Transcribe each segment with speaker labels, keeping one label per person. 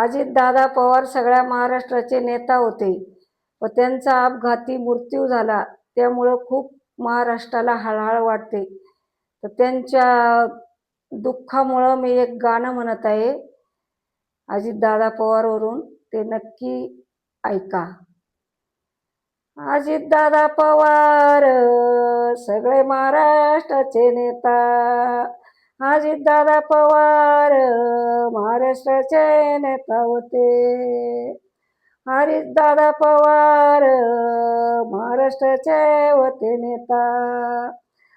Speaker 1: अजितदादा पवार सगळ्या महाराष्ट्राचे नेता होते व त्यांचा अपघाती मृत्यू झाला, त्यामुळं खूप महाराष्ट्राला हळहळ वाटते. तर त्यांच्या दुःखामुळं मी एक गाणं म्हणत आहे अजितदादा पवारवरून, ते नक्की ऐका. अजितदादा पवार सगळे महाराष्ट्राचे नेता, अजितदादा पवार महाराष्ट्राचे नेता होते. अजितदादा पवार महाराष्ट्राचे होते नेता.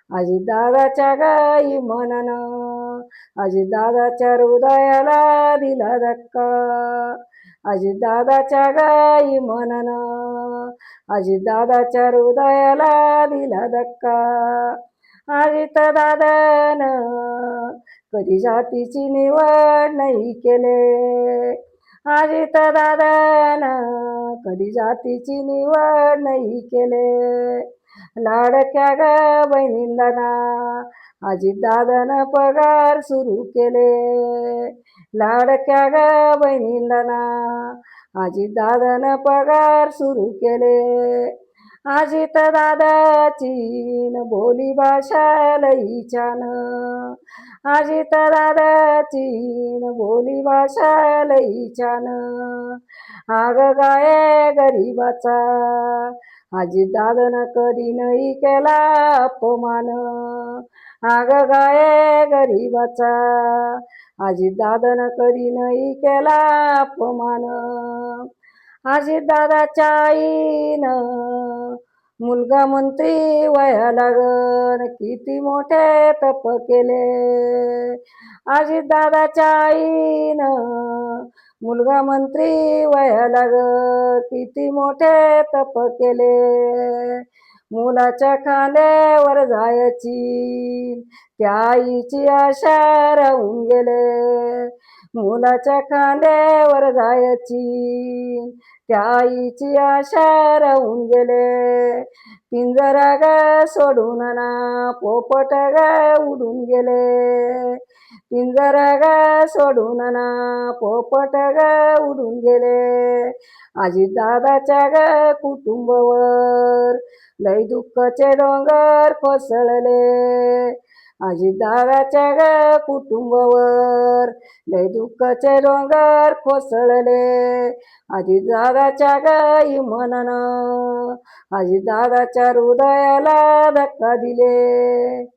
Speaker 1: अजितदादाच्या गाई मनन अजितदादाच्या हृदयाला दिला धक्का. अजितदादाच्या गाई मनन अजितदादाच्या हृदयाला दिला धक्का. अजितदादानं कधी जातीची निवड नाही केले. अजितदादानं कधी जातीची निवड नाही केले. लाडक्या ग बहिणींना अजितदादानं पगार सुरू केले. लाडक्या ग बहिणींना अजितदादानं पगार सुरू केले. अजितदादाची बोली भाषा लई छान, अजितदादाची बोली भाषा लई छान. आग गाये गरीबाचा अजितदादानं कधी नाही केला अपमान. आग गाये गरीबाचा अजितदादानं कधी नाही केला अपमान. अजितदादाच्या आईनं मुलगा मंत्री व्हायला लागन किती मोठे तप केले. अजितदादाच्या आईनं मुलगा मंत्री व्हायला लागन किती मोठे तप केले. मुलाच्या खांद्यावर जायची त्या आईची आशा राहून गेले. मुलाच्या खांद्यावर जायची त्या आईची आशा राहून गेले. पिंजरा ग सोडून ना पोपट ग उडून गेले. पिंजरा ग सोडून ना पोपट ग उडून गेले. अजितदादाच्या ग कुटुंबावर लय दुःखाचे डोंगर कोसळले. अजितदादाच्या ग कुटुंबावर लय दुःखाचे डोंगर कोसळले. अजितदादाच्या गाई मनन अजितदादाच्या हृदयाला धक्का दिले.